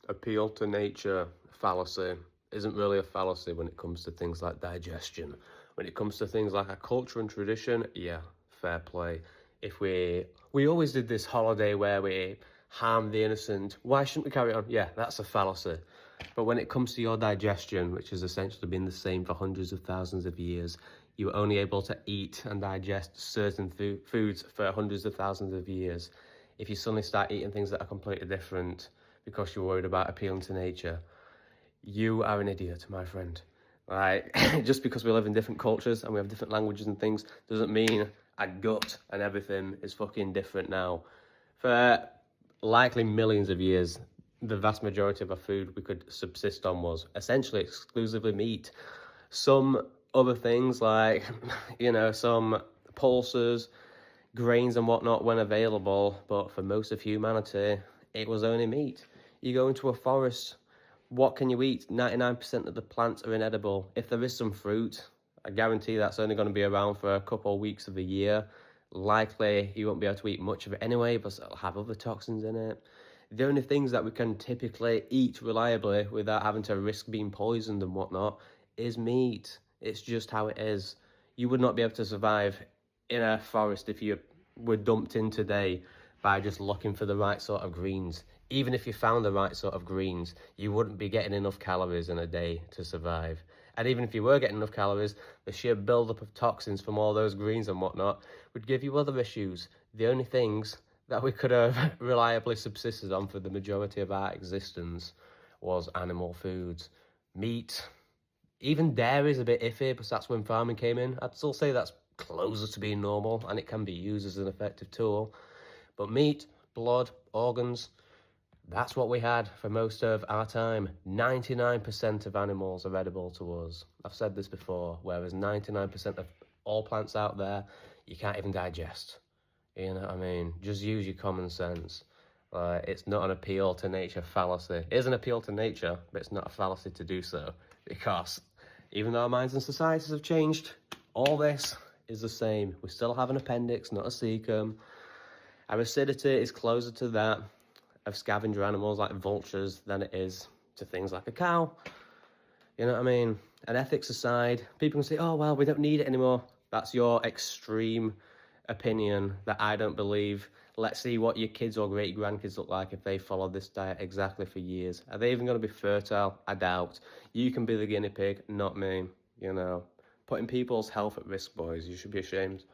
appeal to nature fallacy isn't really a fallacy when it comes to things like digestion. When it comes to things like our culture and tradition, yeah, fair play. If we always did this holiday where we harm the innocent, why shouldn't we carry on? Yeah, that's a fallacy. But when it comes to your digestion, which has essentially been the same for hundreds of thousands of years, you were only able to eat and digest certain foods for hundreds of thousands of years. If you suddenly start eating things that are completely different because you're worried about appealing to nature, you are an idiot, my friend. Like, just because we live in different cultures and we have different languages and things doesn't mean our gut and everything is fucking different now. For likely millions of years, the vast majority of our food we could subsist on was essentially exclusively meat. Some other things like, some pulses, grains and whatnot when available, but for most of humanity, it was only meat. You go into a forest, what can you eat? 99% of the plants are inedible. If there is some fruit, I guarantee that's only going to be around for a couple of weeks of the year. Likely, you won't be able to eat much of it anyway, but it'll have other toxins in it. The only things that we can typically eat reliably without having to risk being poisoned and whatnot is meat. It's just how it is. You would not be able to survive in a forest if you were dumped in today by just looking for the right sort of greens. Even if you found the right sort of greens, you wouldn't be getting enough calories in a day to survive. And even if you were getting enough calories, the sheer buildup of toxins from all those greens and whatnot would give you other issues. The only things that we could have reliably subsisted on for the majority of our existence was animal foods. Meat, even dairy is a bit iffy, because that's when farming came in. I'd still say that's closer to being normal, and it can be used as an effective tool. But meat, blood, organs, that's what we had for most of our time. 99% of animals are edible to us. I've said this before, whereas 99% of all plants out there, you can't even digest. You know what I mean? Just use your common sense. It's not an appeal to nature fallacy. It is an appeal to nature, but it's not a fallacy to do so. Because even though our minds and societies have changed, all this is the same. We still have an appendix, not a cecum. Our acidity is closer to that of scavenger animals like vultures than it is to things like a cow. You know what I mean? And ethics aside, people can say, oh, well, we don't need it anymore. That's your extreme opinion that I don't believe. Let's see what your kids or great grandkids look like if they follow this diet exactly for years. Are they even going to be fertile? I doubt. You can be the guinea pig, not me. Putting people's health at risk, boys. You should be ashamed.